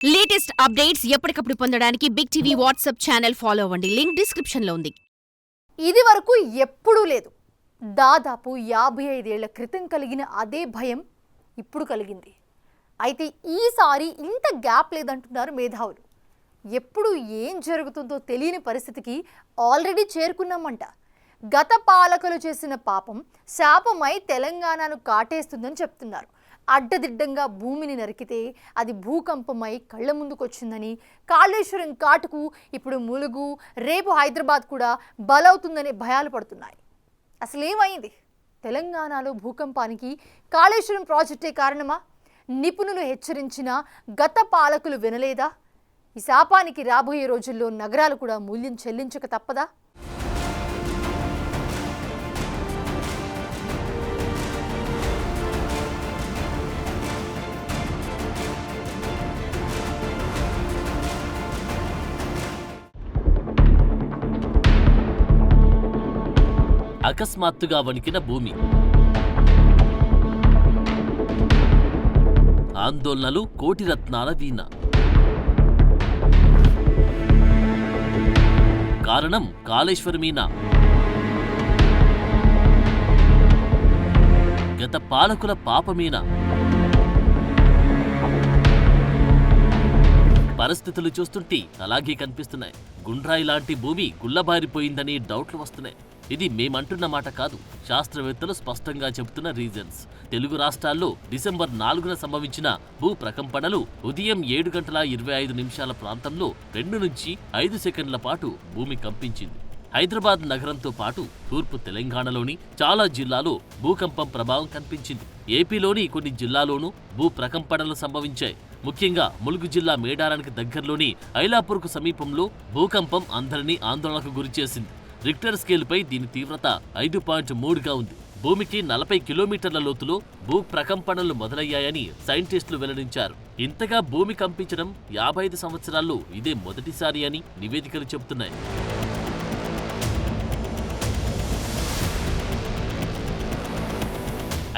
Latest updates ఎప్పటికప్పుడు పొందడానికి big TV WhatsApp channel follow అవ్వండి. లింక్ డిస్క్రిప్షన్ లో ఉంది. ఇది వరకు ఎప్పుడూ లేదు. దాదాపు 55 ఏళ్ల క్రితం కలిగిన అదే భయం ఇప్పుడు కలిగింది. అయితే ఈసారి ఇంత గ్యాప్ లేదంటున్నారు మేధావులు. ఎప్పుడు ఏం జరుగుతుందో తెలియని పరిస్థితికి ఆల్రెడీ చేరుకున్నామంట. గత పాలకులు చేసిన పాపం శాపమై తెలంగాణను కాటేస్తుందని చెప్తున్నారు. అడ్డదిడ్డంగా భూమిని నరికితే అది భూకంపమై కళ్ళ ముందుకొచ్చిందని, కాళేశ్వరం కాటుకు ఇప్పుడు ములుగు, రేపు హైదరాబాద్ కూడా బలవుతుందనే భయాలు పడుతున్నాయి. అసలేమైంది? తెలంగాణలో భూకంపానికి కాళేశ్వరం ప్రాజెక్టే కారణమా? నిపుణులు హెచ్చరించినా గత పాలకులు వినలేదా? ఈ శాపానికి రాబోయే రోజుల్లో నగరాలు కూడా మూల్యం చెల్లించక తప్పదా? అకస్మాత్తుగా వణికిన భూమి. ఆందోళనలు కోటి రత్నాల వీణ. కారణం కాళేశ్వరమీనా? గత పాలకుల పాపమీనా? పరిస్థితులు చూస్తుంటే అలాగే కనిపిస్తున్నాయి. గుండ్రాయి లాంటి భూమి గుల్లబారిపోయిందని డౌట్లు వస్తున్నాయి. ఇది మేమంటున్న మాట కాదు, శాస్త్రవేత్తలు స్పష్టంగా చెబుతున్న రీజన్స్. తెలుగు రాష్ట్రాల్లో డిసెంబర్ 4న సంభవించిన భూ ప్రకంపనలు ఉదయం 7:25 ప్రాంతంలో 2 నుంచి 5 సెకండ్ల పాటు భూమి కంపించింది. హైదరాబాద్ నగరంతో పాటు తూర్పు తెలంగాణలోని చాలా జిల్లాలో భూకంపం ప్రభావం కనిపించింది. ఏపీలోని కొన్ని జిల్లాలోనూ భూ ప్రకంపనలు సంభవించాయి. ముఖ్యంగా ములుగు జిల్లా మేడారానికి దగ్గరలోని ఐలాపూర్కు సమీపంలో భూకంపం అందరినీ ఆందోళనకు గురిచేసింది. రిక్టర్ స్కేల్పై దీని తీవ్రత 5.3గా ఉంది. భూమికి 40 కిలోమీటర్ల లోతులో భూ ప్రకంపనలు మొదలయ్యాయని సైంటిస్టులు వెల్లడించారు. ఇంతగా భూమి కంపించడం 55 సంవత్సరాల్లో ఇదే మొదటిసారి అని నివేదికలు చెబుతున్నాయి.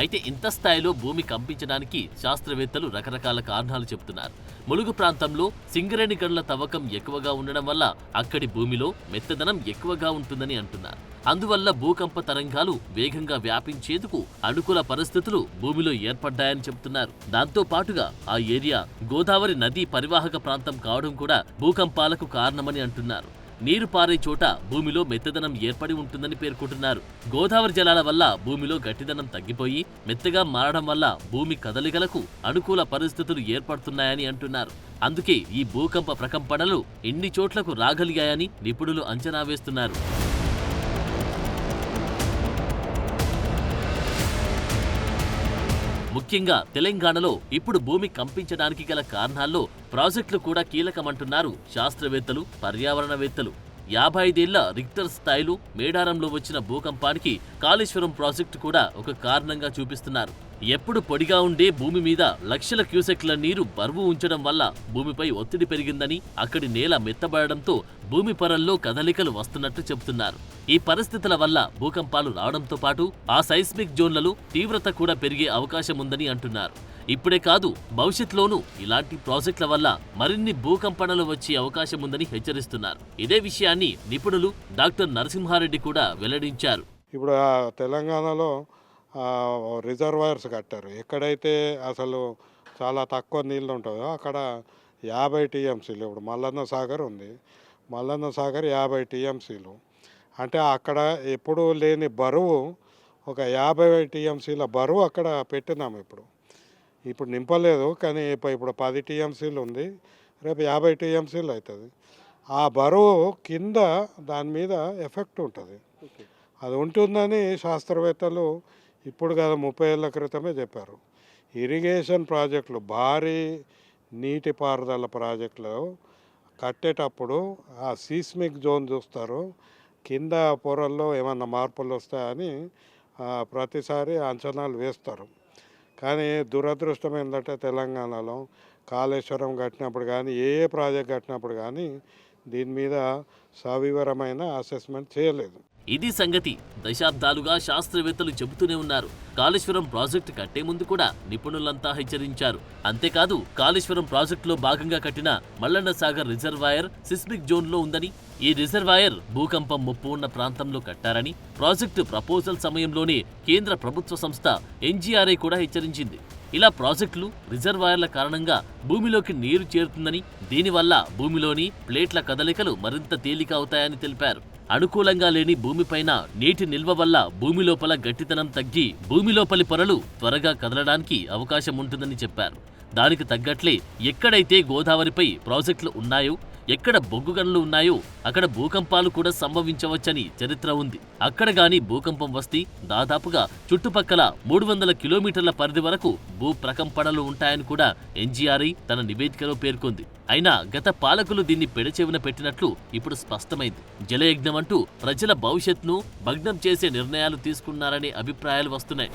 అయితే ఇంత స్థాయిలో భూమి కంపించడానికి శాస్త్రవేత్తలు రకరకాల కారణాలు చెబుతున్నారు. ములుగు ప్రాంతంలో సింగరేణి గనుల తవ్వకం ఎక్కువగా ఉండడం వల్ల అక్కడి భూమిలో మెత్తదనం ఎక్కువగా ఉంటుందని అంటున్నారు. అందువల్ల భూకంప తరంగాలు వేగంగా వ్యాపించేందుకు అనుకూల పరిస్థితులు భూమిలో ఏర్పడ్డాయని చెబుతున్నారు. దాంతో పాటుగా ఆ ఏరియా గోదావరి నదీ పరివాహక ప్రాంతం కావడం కూడా భూకంపాలకు కారణమని అంటున్నారు. నీరు పారే చోట భూమిలో మెత్తదనం ఏర్పడి ఉంటుందని పేర్కొంటున్నారు. గోదావరి జలాల వల్ల భూమిలో గట్టిదనం తగ్గిపోయి మెత్తగా మారడం వల్ల భూమి కదలికలకు అనుకూల పరిస్థితులు ఏర్పడుతున్నాయని అంటున్నారు. అందుకే ఈ భూకంప ప్రకంపనలు ఎన్ని చోట్లకు రాగలిగాయని నిపుణులు అంచనా వేస్తున్నారు. ముఖ్యంగా తెలంగాణలో ఇప్పుడు భూమి కంపించడానికి గల కారణాల్లో ప్రాజెక్టులు కూడా కీలకమంటున్నారు శాస్త్రవేత్తలు, పర్యావరణవేత్తలు. 55 ఏళ్ల రిక్టర్ స్థాయిలో మేడారంలో వచ్చిన భూకంపానికి కాళేశ్వరం ప్రాజెక్టు కూడా ఒక కారణంగా చూపిస్తున్నారు. ఎప్పుడు పొడిగా ఉండే భూమి మీద లక్షల క్యూసెక్ల నీరు బరువు ఉంచడం వల్ల భూమిపై ఒత్తిడి పెరిగిందని, అక్కడి నేల మెత్తబడడంతో భూమి పొరల్లో కదలికలు వస్తున్నట్టు చెబుతున్నారు. ఈ పరిస్థితుల వల్ల భూకంపాలు రావడంతో పాటు ఆ సైస్మిక్ జోన్లలో తీవ్రత కూడా పెరిగే అవకాశం ఉందని అంటున్నారు. ఇప్పుడే కాదు, భవిష్యత్తులోనూ ఇలాంటి ప్రాజెక్టుల వల్ల మరిన్ని భూకంపనలు వచ్చే అవకాశం ఉందని హెచ్చరిస్తున్నారు. ఇదే విషయాన్ని నిపుణులు డాక్టర్ నరసింహారెడ్డి కూడా వెల్లడించారు. ఇప్పుడు తెలంగాణలో రిజర్వాయర్స్ కట్టారు. ఎక్కడైతే అసలు చాలా తక్కువ నీళ్ళు ఉంటుందో అక్కడ 50 టీఎంసీలు. ఇప్పుడు మల్లన్న సాగర్ ఉంది, మల్లన్న సాగర్ 50 టీఎంసీలు. అంటే అక్కడ ఎప్పుడూ లేని బరువు, ఒక 50 టీఎంసీల బరువు అక్కడ పెట్టినాము. ఇప్పుడు నింపలేదు, కానీ ఇప్పుడు 10 టీఎంసీలు ఉంది, రేపు 50 టీఎంసీలు అవుతుంది. ఆ బరువు కింద దాని మీద ఎఫెక్ట్ ఉంటుంది. అది ఉంటుందని శాస్త్రవేత్తలు ఇప్పుడు కదా 30 ఏళ్ల క్రితమే చెప్పారు. ఇరిగేషన్ ప్రాజెక్టులు, భారీ నీటిపారుదల ప్రాజెక్టులు కట్టేటప్పుడు ఆ సీస్మిక్ జోన్ చూస్తారు, కింద పొరల్లో ఏమన్నా మార్పులు వస్తాయని ప్రతిసారి అంచనాలు వేస్తారు. కానీ దురదృష్టం ఏంటంటే తెలంగాణలో కాళేశ్వరం కట్టినప్పుడు కానీ ఏ ప్రాజెక్ట్ కట్టినప్పుడు కానీ దీని మీద సవివరమైన అసెస్మెంట్ చేయలేదు. ఇది సంగతి. దశాబ్దాలుగా శాస్త్రవేత్తలు చెబుతూనే ఉన్నారు. కాళేశ్వరం ప్రాజెక్టు కట్టే ముందు కూడా నిపుణులంతా హెచ్చరించారు. అంతేకాదు కాళేశ్వరం ప్రాజెక్టులో భాగంగా కట్టిన మల్లన్న సాగర్ రిజర్వాయర్ సిస్మిక్ జోన్లో ఉందని, ఈ రిజర్వాయర్ భూకంపం ముప్పు ఉన్న ప్రాంతంలో కట్టారని ప్రాజెక్టు ప్రపోజల్ సమయంలోనే కేంద్ర ప్రభుత్వ సంస్థ ఎన్జీఆర్ఐ కూడా హెచ్చరించింది. ఇలా ప్రాజెక్టులు, రిజర్వాయర్ల కారణంగా భూమిలోకి నీరు చేరుతుందని, దీనివల్ల భూమిలోని ప్లేట్ల కదలికలు మరింత తేలిక అవుతాయని తెలిపారు. అనుకూలంగా లేని భూమిపైన నీటి నిల్వ వల్ల భూమి లోపల గట్టితనం తగ్గి భూమిలోపలి పొరలు త్వరగా కదలడానికి అవకాశం ఉంటుందని చెప్పారు. దానికి తగ్గట్లే ఎక్కడైతే గోదావరిపై ప్రాజెక్టులు ఉన్నాయో, ఎక్కడ బొగ్గు గనులు ఉన్నాయో అక్కడ భూకంపాలు కూడా సంభవించవచ్చని చరిత్ర ఉంది. అక్కడ గాని భూకంపం వస్తే దాదాపుగా చుట్టుపక్కల 300 కిలోమీటర్ల పరిధి వరకు భూ ప్రకంపనలు ఉంటాయని కూడా ఎన్జీఆర్ఐ తన నివేదికలో పేర్కొంది. అయినా గత పాలకులు దీన్ని పెడచెవిన పెట్టినట్లు ఇప్పుడు స్పష్టమైంది. జలయజ్ఞం అంటూ ప్రజల భవిష్యత్తును భగ్నం చేసే నిర్ణయాలు తీసుకున్నారనే అభిప్రాయాలు వస్తున్నాయి.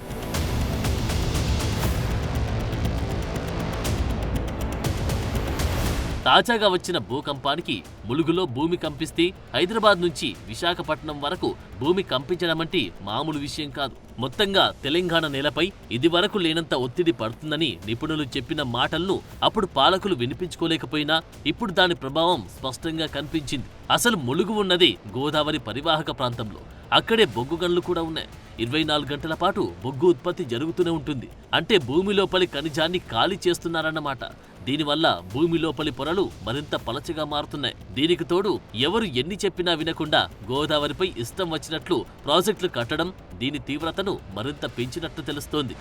తాజాగా వచ్చిన భూకంపానికి ములుగులో భూమి కంపిస్తే హైదరాబాద్ నుంచి విశాఖపట్నం వరకు భూమి కంపించడమంటే మామూలు విషయం కాదు. మొత్తంగా తెలంగాణ నేలపై ఇదివరకు లేనంత ఒత్తిడి పడుతుందని నిపుణులు చెప్పిన మాటలను అప్పుడు పాలకులు వినిపించుకోలేకపోయినా ఇప్పుడు దాని ప్రభావం స్పష్టంగా కనిపించింది. అసలు ములుగు ఉన్నదే గోదావరి పరివాహక ప్రాంతంలో. అక్కడే బొగ్గు గనులు కూడా ఉన్నాయి. 24 గంటల పాటు బొగ్గు ఉత్పత్తి జరుగుతూనే ఉంటుంది. అంటే భూమి లోపలి ఖనిజాన్ని ఖాళీ చేస్తున్నారన్నమాట. దీనివల్ల భూమి లోపలి పొరలు మరింత పలచగా మారుతున్నాయి. దీనికి తోడు ఎవరు ఎన్ని చెప్పినా వినకుండా గోదావరిపై ఇష్టం వచ్చినట్లు ప్రాజెక్టులు కట్టడం దీని తీవ్రతను మరింత పెంచినట్టు తెలుస్తోంది.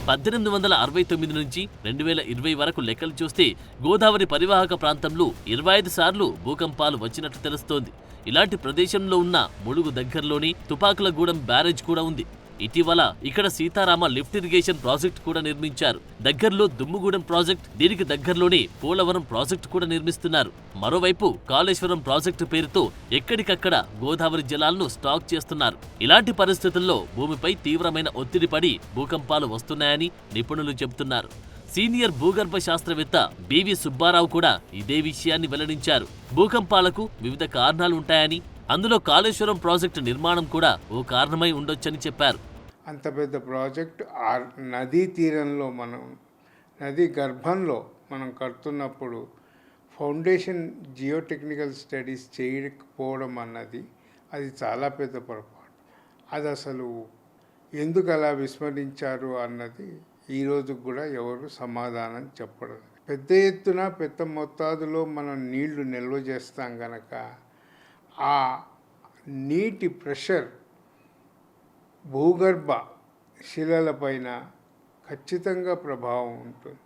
పద్దెనిమిది 1969 నుంచి 2020 వరకు లెక్కలు చూస్తే గోదావరి పరివాహక ప్రాంతంలో 25 సార్లు భూకంపాలు వచ్చినట్లు తెలుస్తోంది. ఇలాంటి ప్రదేశంలో ఉన్న ములుగు దగ్గరలోని తుపాకులగూడెం బ్యారేజ్ కూడా ఉంది. ఇటీవల ఇక్కడ సీతారామ లిఫ్ట్ ఇరిగేషన్ ప్రాజెక్ట్ కూడా నిర్మించారు. దగ్గరలో దుమ్ముగూడెం ప్రాజెక్ట్, దీనికి దగ్గరలోనే పోలవరం ప్రాజెక్టు కూడా నిర్మిస్తున్నారు. మరోవైపు కాళేశ్వరం ప్రాజెక్టు పేరుతో ఎక్కడికక్కడ గోదావరి జలాలను స్టాక్ చేస్తున్నారు. ఇలాంటి పరిస్థితుల్లో భూమిపై తీవ్రమైన ఒత్తిడి పడి భూకంపాలు వస్తున్నాయని నిపుణులు చెబుతున్నారు. సీనియర్ భూగర్భ శాస్త్రవేత్త బివి సుబ్బారావు కూడా ఇదే విషయాన్ని వెల్లడించారు. భూకంపాలకు వివిధ కారణాలు ఉంటాయని, అందులో కాళేశ్వరం ప్రాజెక్టు నిర్మాణం కూడా ఓ కారణమై ఉండొచ్చని చెప్పారు. అంత పెద్ద ప్రాజెక్ట్ నదీ తీరంలో, మనం నదీ గర్భంలో మనం కడుతున్నప్పుడు ఫౌండేషన్ జియోటెక్నికల్ స్టడీస్ చేయకపోవడం అన్నది అది చాలా పెద్ద పొరపాటు. అది అసలు ఎందుకు అలా విస్మరించారు అన్నది ఈరోజు కూడా ఎవరు సమాధానం చెప్పడం. పెద్ద ఎత్తున పెద్ద మొత్తాదులో మనం నీళ్లు నిల్వ చేస్తాం కనుక ఆ నీటి ప్రెషర్ భూగర్భ శిలలపైన ఖచ్చితంగా ప్రభావం ఉంటుంది.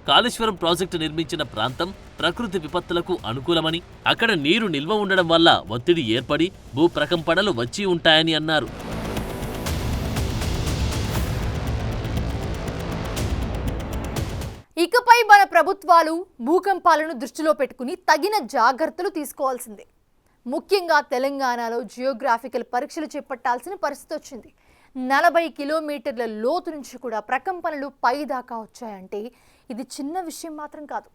కాళేశ్వరం ప్రాజెక్టు నిర్మించిన ప్రాంతం ప్రకృతి విపత్తులకు అనుకూలమని, అక్కడ నీరు నిల్వ ఉండడం వల్ల ఒత్తిడి ఏర్పడి భూ ప్రకంపనలు వచ్చి ఉంటాయని అన్నారు. ఇకపై మన ప్రభుత్వాలు భూకంపాలను దృష్టిలో పెట్టుకుని తగిన జాగ్రత్తలు తీసుకోవాల్సిందే. ముఖ్యంగా తెలంగాణలో జియోగ్రాఫికల్ పరీక్షలు చేపట్టాల్సిన పరిస్థితి వచ్చింది. 40 కిలోమీటర్ల లోతు నుంచి కూడా ప్రకంపనలు పైదాకా వచ్చాయంటే ఇది చిన్న విషయం మాత్రం కాదు.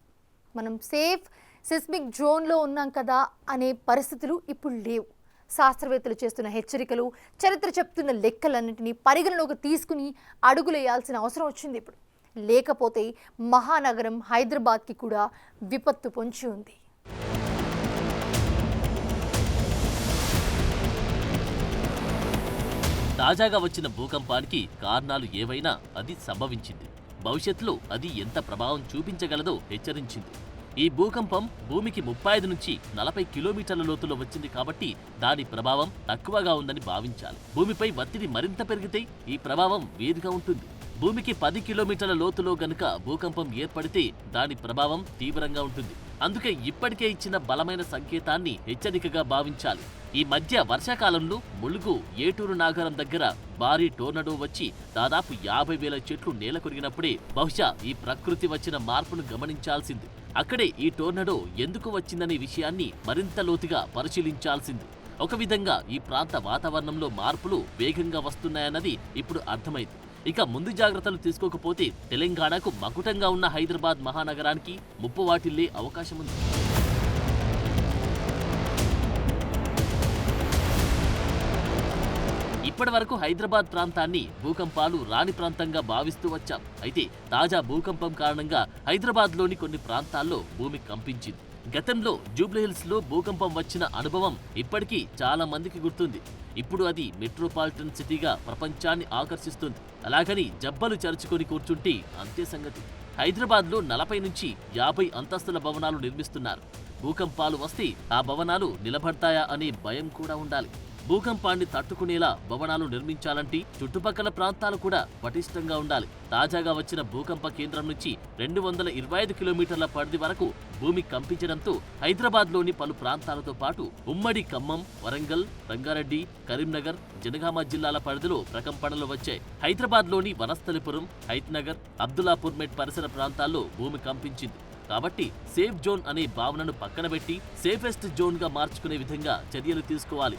మనం సేఫ్ సిస్మిక్ జోన్లో ఉన్నాం కదా అనే పరిస్థితులు ఇప్పుడు లేవు. శాస్త్రవేత్తలు చేస్తున్న హెచ్చరికలు, చరిత్ర చెప్తున్న లెక్కలన్నింటినీ పరిగణలోకి తీసుకుని అడుగులేయాల్సిన అవసరం వచ్చింది ఇప్పుడు. లేకపోతే మహానగరం హైదరాబాద్కి కూడా విపత్తు పొంచి ఉంది. తాజాగా వచ్చిన భూకంపానికి కారణాలు ఏవైనా అది సంభవించింది. భవిష్యత్తులో అది ఎంత ప్రభావం చూపించగలదో హెచ్చరించింది. ఈ భూకంపం భూమికి 35 నుంచి 40 కిలోమీటర్ల లోతులో వచ్చింది కాబట్టి దాని ప్రభావం తక్కువగా ఉందని భావించాలి. భూమిపై ఒత్తిడి మరింత పెరిగితే ఈ ప్రభావం వేరుగా ఉంటుంది. భూమికి 10 కిలోమీటర్ల లోతులో గనుక భూకంపం ఏర్పడితే దాని ప్రభావం తీవ్రంగా ఉంటుంది. అందుకే ఇప్పటికే ఇచ్చిన బలమైన సంకేతాన్ని హెచ్చరికగా భావించాలి. ఈ మధ్య వర్షాకాలంలో ములుగు ఏటూరు నాగారం దగ్గర భారీ టోర్నడో వచ్చి దాదాపు 50,000 చెట్లు నేల కొరిగినప్పుడే బహుశా ఈ ప్రకృతి వచ్చిన మార్పును గమనించాల్సింది. అక్కడే ఈ టోర్నడో ఎందుకు వచ్చిందనే విషయాన్ని మరింత లోతుగా పరిశీలించాల్సింది. ఒక విధంగా ఈ ప్రాంత వాతావరణంలో మార్పులు వేగంగా వస్తున్నాయన్నది ఇప్పుడు అర్థమైంది. ఇక ముందు జాగ్రత్తలు తీసుకోకపోతే తెలంగాణకు మకుటంగా ఉన్న హైదరాబాద్ మహానగరానికి ముప్పు వాటిల్లే అవకాశం ఉంది. ఇప్పటి వరకు హైదరాబాద్ ప్రాంతాన్ని భూకంపాలు రాని ప్రాంతంగా భావిస్తూ వచ్చాం. అయితే తాజా భూకంపం కారణంగా హైదరాబాద్లోని కొన్ని ప్రాంతాల్లో భూమి కంపించింది. గతంలో జూబ్లీహిల్స్ లో భూకంపం వచ్చిన అనుభవం ఇప్పటికీ చాలా మందికి గుర్తుంది. ఇప్పుడు అది మెట్రోపాలిటన్ సిటీగా ప్రపంచాన్ని ఆకర్షిస్తుంది. అలాగని జబ్బలు చరుచుకొని కూర్చుంటే అంతే సంగతి. హైదరాబాద్లో 40 నుంచి 50 అంతస్తుల భవనాలు నిర్మిస్తున్నారు. భూకంపాలు వస్తే ఆ భవనాలు నిలబడతాయా అనే భయం కూడా ఉండాలి. భూకంపాన్ని తట్టుకునేలా భవనాలు నిర్మించాలంటే చుట్టుపక్కల ప్రాంతాలు కూడా పటిష్టంగా ఉండాలి. తాజాగా వచ్చిన భూకంప కేంద్రం నుంచి 225 కిలోమీటర్ల పరిధి వరకు భూమి కంపించడంతో హైదరాబాద్లోని పలు ప్రాంతాలతో పాటు ఉమ్మడి ఖమ్మం, వరంగల్, రంగారెడ్డి, కరీంనగర్, జనగామ జిల్లాల పరిధిలో ప్రకంపనలు వచ్చాయి. హైదరాబాద్లోని వనస్థలిపురం, హైత్నగర్, అబ్దుల్లాపూర్ మెట్ పరిసర ప్రాంతాల్లో భూమి కంపించింది. కాబట్టి సేఫ్ జోన్ అనే భావనను పక్కన పెట్టి సేఫెస్ట్ జోన్ గా మార్చుకునే విధంగా చర్యలు తీసుకోవాలి.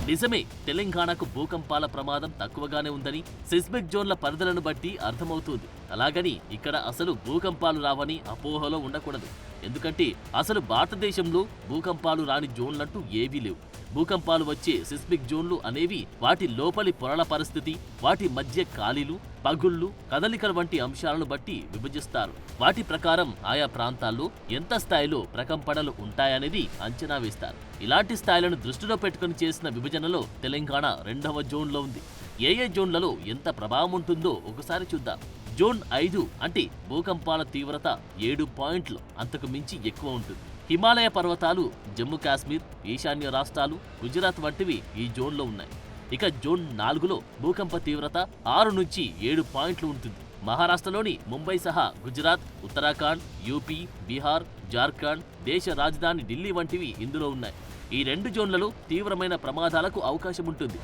నిజమే, తెలంగాణకు భూకంపాల ప్రమాదం తక్కువగానే ఉందని సెస్మిక్ జోన్ల పరిధులను బట్టి అర్థమవుతుంది. అలాగని ఇక్కడ అసలు భూకంపాలు రావని అపోహలో ఉండకూడదు. ఎందుకంటే అసలు భారతదేశంలో భూకంపాలు రాని జోన్లంటూ ఏవీ లేవు. భూకంపాలు వచ్చే సిస్మిక్ జోన్లు అనేవి వాటి లోపలి పొరల పరిస్థితి, వాటి మధ్య ఖాళీలు, పగుళ్లు, కదలికల వంటి అంశాలను బట్టి విభజిస్తారు. వాటి ప్రకారం ఆయా ప్రాంతాల్లో ఎంత స్థాయిలో ప్రకంపనలు ఉంటాయనేది అంచనా వేస్తారు. ఇలాంటి స్థాయిలను దృష్టిలో పెట్టుకుని చేసిన విభజనలో తెలంగాణ 2వ జోన్లో ఉంది. ఏ జోన్లలో ఎంత ప్రభావం ఉంటుందో ఒకసారి చూద్దాం. జోన్ 5 అంటే భూకంపాల తీవ్రత 7 పాయింట్లు అంతకు మించి ఎక్కువ ఉంటుంది. హిమాలయ పర్వతాలు, జమ్మూ కాశ్మీర్, ఈశాన్య రాష్ట్రాలు, గుజరాత్ వంటివి ఈ జోన్లో ఉన్నాయి. ఇక జోన్ 4లో భూకంప తీవ్రత 6 నుంచి 7 పాయింట్లు ఉంటుంది. మహారాష్ట్రలోని ముంబై సహా గుజరాత్, ఉత్తరాఖండ్, యూపీ, బీహార్, జార్ఖండ్, దేశ రాజధాని ఢిల్లీ వంటివి ఇందులో ఉన్నాయి. ఈ 2 జోన్లలో తీవ్రమైన ప్రమాదాలకు అవకాశం ఉంటుంది.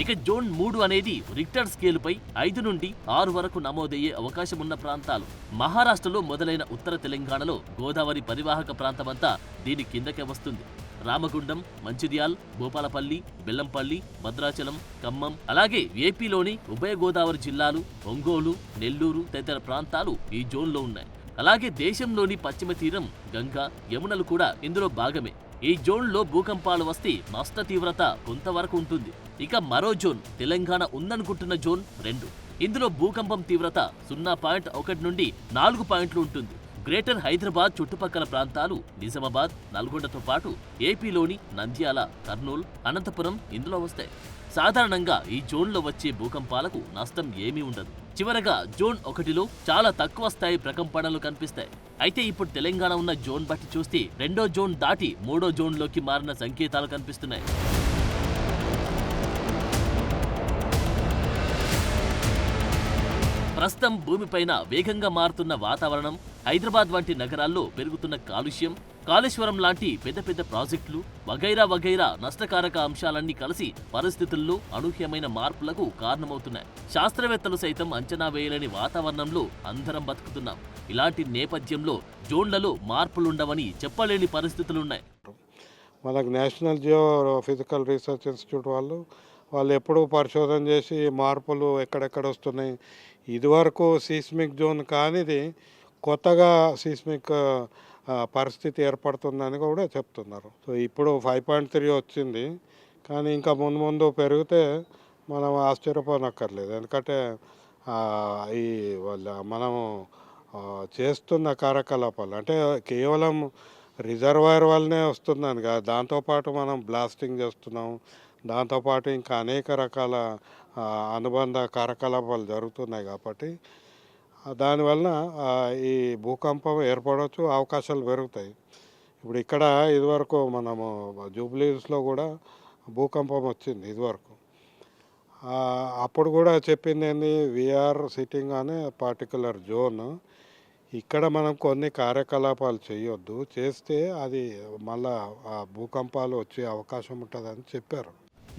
ఇక జోన్ 3 అనేది రిక్టర్ స్కేలుపై 5 నుండి 6 వరకు నమోదయ్యే అవకాశం ఉన్న ప్రాంతాలు. మహారాష్ట్రలో మొదలైన ఉత్తర తెలంగాణలో గోదావరి పరివాహక ప్రాంతమంతా దీని కిందకే వస్తుంది. రామగుండం, మంచిర్యాల్, భూపాలపల్లి, బెల్లంపల్లి, భద్రాచలం, ఖమ్మం, అలాగే ఏపీలోని ఉభయ గోదావరి జిల్లాలు, ఒంగోలు, నెల్లూరు తదితర ప్రాంతాలు ఈ జోన్లో ఉన్నాయి. అలాగే దేశంలోని పశ్చిమ తీరం, గంగా, యమునలు కూడా ఇందులో భాగమే. ఈ జోన్లో భూకంపాలు వస్తే నష్ట తీవ్రత కొంతవరకు ఉంటుంది. ఇక మరో జోన్ తెలంగాణ ఉందనుకుంటున్న జోన్ 2. ఇందులో భూకంపం తీవ్రత 0.1 నుండి 4 పాయింట్లు ఉంటుంది. గ్రేటర్ హైదరాబాద్ చుట్టుపక్కల ప్రాంతాలు, నిజామాబాద్, నల్గొండతో పాటు ఏపీలోని నంద్యాల, కర్నూలు, అనంతపురం ఇందులో వస్తాయి. సాధారణంగా ఈ జోన్లో వచ్చే భూకంపాలకు నష్టం ఏమీ ఉండదు. చివరగా జోన్ 1లో చాలా తక్కువ స్థాయి ప్రకంపనలు కనిపిస్తాయి. అయితే ఇప్పుడు తెలంగాణ ఉన్న జోన్ బట్టి చూస్తే 2వ జోన్ దాటి 3వ జోన్లోకి మారిన సంకేతాలు కనిపిస్తున్నాయి. ప్రస్తుతం భూమిపైన వేగంగా మారుతున్న వాతావరణం, హైదరాబాద్ వంటి నగరాల్లో పెరుగుతున్న కాలుష్యం, కాళేశ్వరం లాంటి పెద్ద పెద్ద ప్రాజెక్టులు వగైరా నష్టకారక అంశాలన్నీ కలిసి పరిస్థితుల్లో అనూహ్యమైన మార్పులకు కారణమవుతున్నాయి. శాస్త్రవేత్తలు సైతం అంచనా వేయలేని వాతావరణంలో అందరం బతుకుతున్నాం. ఇలాంటి నేపథ్యంలో జోన్లలో మార్పులుండవని చెప్పలేని పరిస్థితులున్నాయి. మనకు national Jio physical research institute వాళ్ళు ఎప్పుడూ పరిశోధన చేసి మార్పులు ఎక్కడెక్కడ వస్తున్నాయి, ఇదివరకు సీస్మిక్ జోన్ కానిది కొత్తగా సీస్మిక్ పరిస్థితి ఏర్పడుతుందని కూడా చెప్తున్నారు. సో ఇప్పుడు 5.3 వచ్చింది, కానీ ఇంకా ముందు పెరిగితే మనం ఆశ్చర్యపోనక్కర్లేదు. ఎందుకంటే ఈ మనము చేస్తున్న కార్యకలాపాలు అంటే కేవలం రిజర్వాయర్ వల్లనే వస్తుందని కాదు, దాంతోపాటు మనం బ్లాస్టింగ్ చేస్తున్నాం, దాంతోపాటు ఇంకా అనేక రకాల అనుబంధ కార్యకలాపాలు జరుగుతున్నాయి. కాబట్టి దానివలన ఈ భూకంపం ఏర్పడవచ్చు, అవకాశాలు పెరుగుతాయి. ఇప్పుడు ఇక్కడ ఇదివరకు మనము జూబ్లీహిల్స్లో కూడా భూకంపం వచ్చింది ఇదివరకు. అప్పుడు కూడా చెప్పింది ఏంది, వీఆర్ సిట్టింగ్ అనే పర్టికులర్ జోన్, ఇక్కడ మనం కొన్ని కార్యకలాపాలు చేస్తే అది మళ్ళా భూకంపాలు వచ్చే అవకాశం ఉంటుందని చెప్పారు.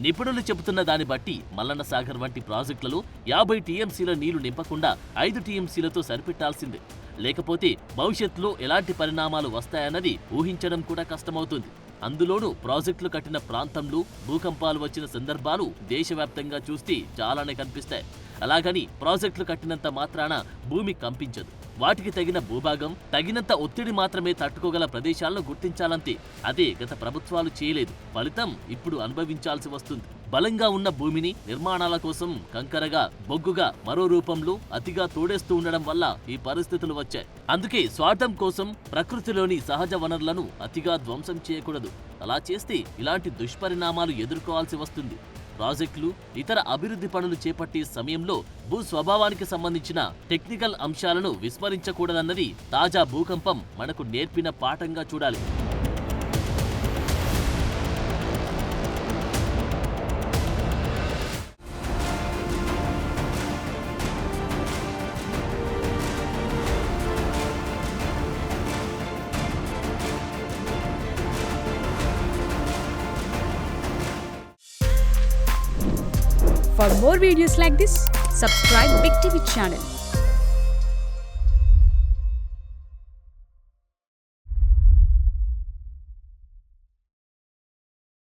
నిపుణులు చెబుతున్న దాన్ని బట్టి మల్లన్న సాగర్ వంటి ప్రాజెక్టులలో 50 టీఎంసీల నీళ్లు నింపకుండా 5 టీఎంసీలతో సరిపెట్టాల్సిందే. లేకపోతే భవిష్యత్తులో ఎలాంటి పరిణామాలు వస్తాయన్నది ఊహించడం కూడా కష్టమవుతుంది. అందులోనూ ప్రాజెక్టులు కట్టిన ప్రాంతంలో భూకంపాలు వచ్చిన సందర్భాలు దేశవ్యాప్తంగా చూస్తే చాలానే కనిపిస్తాయి. అలాగని ప్రాజెక్టులు కట్టినంత మాత్రాన భూమి కంపించదు. వాటికి తగిన భూభాగం, తగినంత ఒత్తిడి మాత్రమే తట్టుకోగల ప్రదేశాలను గుర్తించాలంతే. అదే గత ప్రభుత్వాలు చేయలేదు. ఫలితం ఇప్పుడు అనుభవించాల్సి వస్తుంది. బలంగా ఉన్న భూమిని నిర్మాణాల కోసం కంకరగా, బొగ్గుగా మరో రూపంలో అతిగా తోడేస్తూ ఉండడం వల్ల ఈ పరిస్థితులు వచ్చాయి. అందుకే స్వార్థం కోసం ప్రకృతిలోని సహజ వనరులను అతిగా ధ్వంసం చేయకూడదు. అలా చేస్తే ఇలాంటి దుష్పరిణామాలు ఎదుర్కోవాల్సి వస్తుంది. ప్రాజెక్టులు, ఇతర అభివృద్ధి పనులు చేపట్టే సమయంలో భూ స్వభావానికి సంబంధించిన టెక్నికల్ అంశాలను విస్మరించకూడదన్నది తాజా భూకంపం మనకు నేర్పిన పాఠంగా చూడాలి. For more videos like this, subscribe Big TV channel.